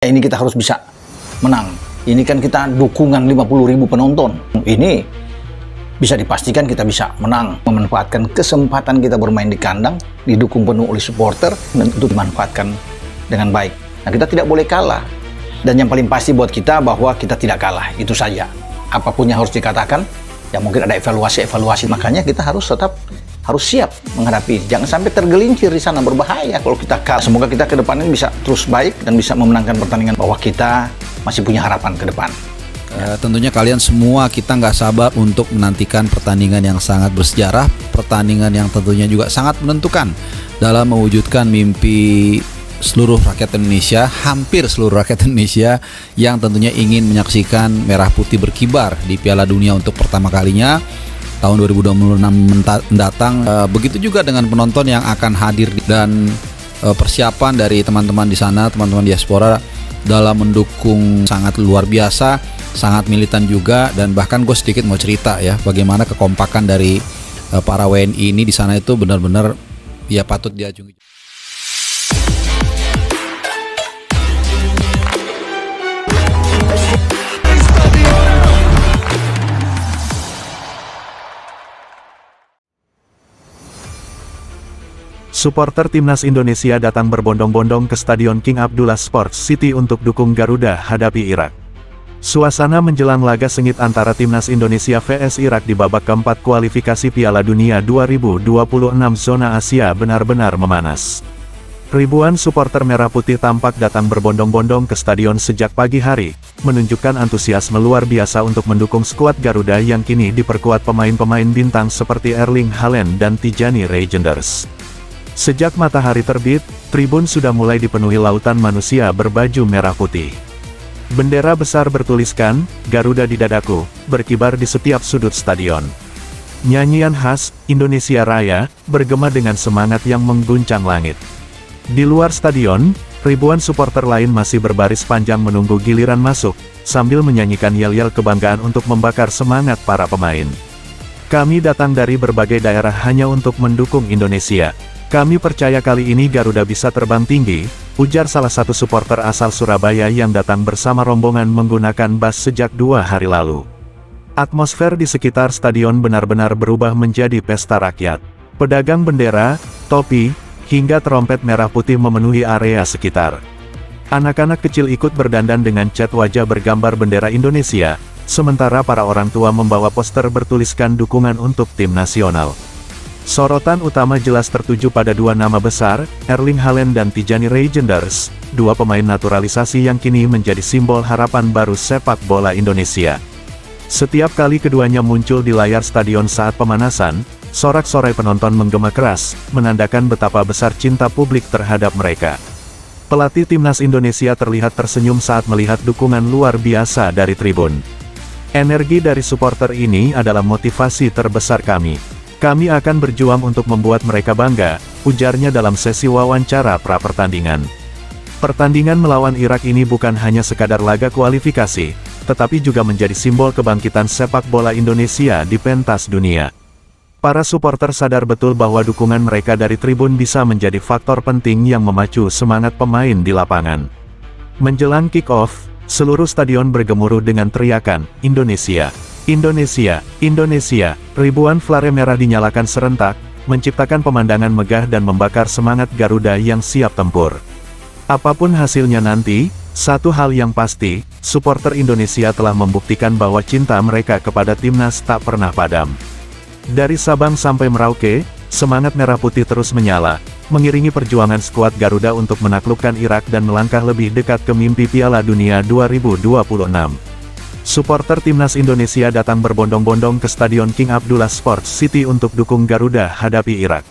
Ini kita harus bisa menang. Ini kan kita dukungan 50.000 penonton. Ini bisa dipastikan kita bisa menang. Memanfaatkan kesempatan kita bermain di kandang, didukung penuh oleh supporter, dan itu dimanfaatkan dengan baik. Nah, kita tidak boleh kalah. Dan yang paling pasti buat kita bahwa kita tidak kalah. Itu saja. Apapun yang harus dikatakan, ya mungkin ada evaluasi. Makanya kita harus tetap siap menghadapi. Jangan sampai tergelincir di sana, berbahaya kalau kita kalah. Semoga kita ke depan ini bisa terus baik dan bisa memenangkan pertandingan, bahwa kita masih punya harapan ke depan. Tentunya kalian semua, kita nggak sabar untuk menantikan pertandingan yang sangat bersejarah, pertandingan yang tentunya juga sangat menentukan dalam mewujudkan mimpi seluruh rakyat Indonesia, hampir seluruh rakyat Indonesia yang tentunya ingin menyaksikan merah putih berkibar di Piala Dunia untuk pertama kalinya tahun 2026 mendatang. Begitu juga dengan penonton yang akan hadir, dan persiapan dari teman-teman di sana, teman-teman diaspora dalam mendukung sangat luar biasa, sangat militan juga. Dan bahkan gue sedikit mau cerita ya, bagaimana kekompakan dari para WNI ini di sana itu benar-benar ya patut diajungi. Supporter Timnas Indonesia datang berbondong-bondong ke Stadion King Abdullah Sports City untuk dukung Garuda hadapi Irak. Suasana menjelang laga sengit antara Timnas Indonesia vs Irak di babak keempat kualifikasi Piala Dunia 2026 zona Asia benar-benar memanas. Ribuan supporter Merah Putih tampak datang berbondong-bondong ke stadion sejak pagi hari, menunjukkan antusiasme luar biasa untuk mendukung skuad Garuda yang kini diperkuat pemain-pemain bintang seperti Erling Haaland dan Tijani Reijnders. Sejak matahari terbit, tribun sudah mulai dipenuhi lautan manusia berbaju merah putih. Bendera besar bertuliskan, "Garuda di dadaku," berkibar di setiap sudut stadion. Nyanyian khas, Indonesia Raya, bergema dengan semangat yang mengguncang langit. Di luar stadion, ribuan supporter lain masih berbaris panjang menunggu giliran masuk, sambil menyanyikan yel-yel kebanggaan untuk membakar semangat para pemain. "Kami datang dari berbagai daerah hanya untuk mendukung Indonesia. Kami percaya kali ini Garuda bisa terbang tinggi," ujar salah satu supporter asal Surabaya yang datang bersama rombongan menggunakan bus sejak 2 hari lalu. Atmosfer di sekitar stadion benar-benar berubah menjadi pesta rakyat. Pedagang bendera, topi, hingga trompet merah putih memenuhi area sekitar. Anak-anak kecil ikut berdandan dengan cat wajah bergambar bendera Indonesia, sementara para orang tua membawa poster bertuliskan dukungan untuk tim nasional. Sorotan utama jelas tertuju pada dua nama besar, Erling Haaland dan Tijani Reijnders, dua pemain naturalisasi yang kini menjadi simbol harapan baru sepak bola Indonesia. Setiap kali keduanya muncul di layar stadion saat pemanasan, sorak-sorai penonton menggema keras, menandakan betapa besar cinta publik terhadap mereka. Pelatih Timnas Indonesia terlihat tersenyum saat melihat dukungan luar biasa dari tribun. "Energi dari supporter ini adalah motivasi terbesar kami. Kami akan berjuang untuk membuat mereka bangga," ujarnya dalam sesi wawancara pra-pertandingan. Pertandingan melawan Irak ini bukan hanya sekadar laga kualifikasi, tetapi juga menjadi simbol kebangkitan sepak bola Indonesia di pentas dunia. Para supporter sadar betul bahwa dukungan mereka dari tribun bisa menjadi faktor penting yang memacu semangat pemain di lapangan. Menjelang kick-off, seluruh stadion bergemuruh dengan teriakan, "Indonesia! Indonesia! Indonesia!" Ribuan flare merah dinyalakan serentak, menciptakan pemandangan megah dan membakar semangat Garuda yang siap tempur. Apapun hasilnya nanti, satu hal yang pasti, supporter Indonesia telah membuktikan bahwa cinta mereka kepada timnas tak pernah padam. Dari Sabang sampai Merauke, semangat merah putih terus menyala, mengiringi perjuangan skuad Garuda untuk menaklukkan Irak dan melangkah lebih dekat ke mimpi Piala Dunia 2026. Supporter Timnas Indonesia datang berbondong-bondong ke Stadion King Abdullah Sports City untuk dukung Garuda hadapi Irak.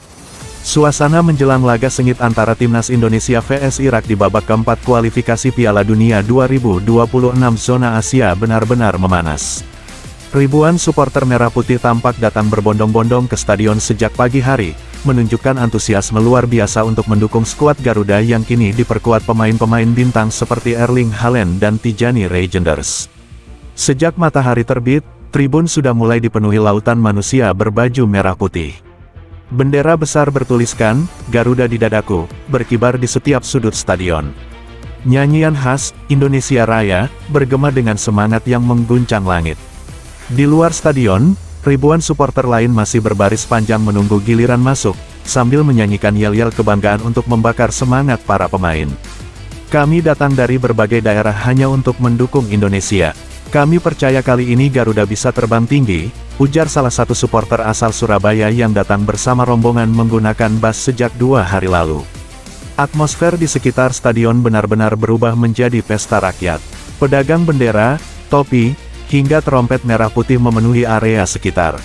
Suasana menjelang laga sengit antara Timnas Indonesia vs Irak di babak keempat kualifikasi Piala Dunia 2026 zona Asia benar-benar memanas. Ribuan supporter Merah Putih tampak datang berbondong-bondong ke stadion sejak pagi hari, menunjukkan antusiasme luar biasa untuk mendukung skuad Garuda yang kini diperkuat pemain-pemain bintang seperti Erling Haaland dan Tijani Reijnders. Sejak matahari terbit, tribun sudah mulai dipenuhi lautan manusia berbaju merah putih. Bendera besar bertuliskan, "Garuda di dadaku," berkibar di setiap sudut stadion. Nyanyian khas Indonesia Raya bergema dengan semangat yang mengguncang langit. Di luar stadion, ribuan supporter lain masih berbaris panjang menunggu giliran masuk, sambil menyanyikan yel-yel kebanggaan untuk membakar semangat para pemain. Kami datang dari berbagai daerah hanya untuk mendukung Indonesia. Kami percaya kali ini Garuda bisa terbang tinggi, ujar salah satu supporter asal Surabaya yang datang bersama rombongan menggunakan bus sejak 2 hari lalu. Atmosfer di sekitar stadion benar-benar berubah menjadi pesta rakyat. Pedagang bendera, topi, hingga trompet merah putih memenuhi area sekitar.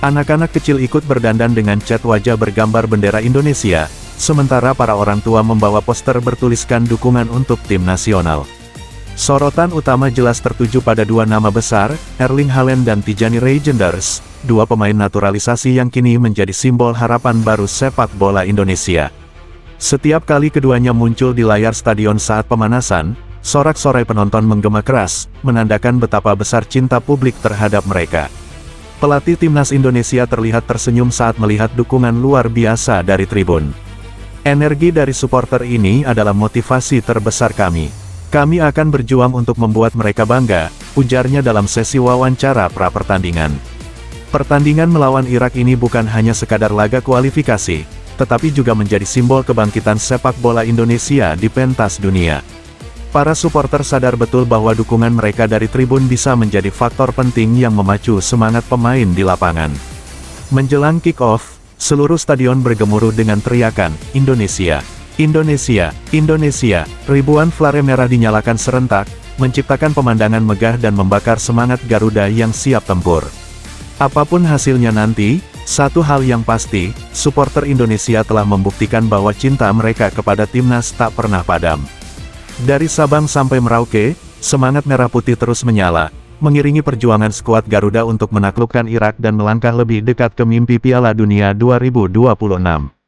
Anak-anak kecil ikut berdandan dengan cat wajah bergambar bendera Indonesia, sementara para orang tua membawa poster bertuliskan dukungan untuk tim nasional. Sorotan utama jelas tertuju pada dua nama besar, Erling Haaland dan Tijani Reijnders, dua pemain naturalisasi yang kini menjadi simbol harapan baru sepak bola Indonesia. Setiap kali keduanya muncul di layar stadion saat pemanasan, sorak-sorai penonton menggema keras, menandakan betapa besar cinta publik terhadap mereka. Pelatih timnas Indonesia terlihat tersenyum saat melihat dukungan luar biasa dari tribun. Energi dari supporter ini adalah motivasi terbesar kami. Kami akan berjuang untuk membuat mereka bangga, ujarnya dalam sesi wawancara pra-pertandingan. Pertandingan melawan Irak ini bukan hanya sekadar laga kualifikasi, tetapi juga menjadi simbol kebangkitan sepak bola Indonesia di pentas dunia. Para supporter sadar betul bahwa dukungan mereka dari tribun bisa menjadi faktor penting yang memacu semangat pemain di lapangan. Menjelang kick-off, seluruh stadion bergemuruh dengan teriakan, "Indonesia! Indonesia! Indonesia!" Ribuan flare merah dinyalakan serentak, menciptakan pemandangan megah dan membakar semangat Garuda yang siap tempur. Apapun hasilnya nanti, satu hal yang pasti, supporter Indonesia telah membuktikan bahwa cinta mereka kepada timnas tak pernah padam. Dari Sabang sampai Merauke, semangat merah putih terus menyala, mengiringi perjuangan skuad Garuda untuk menaklukkan Irak dan melangkah lebih dekat ke mimpi Piala Dunia 2026.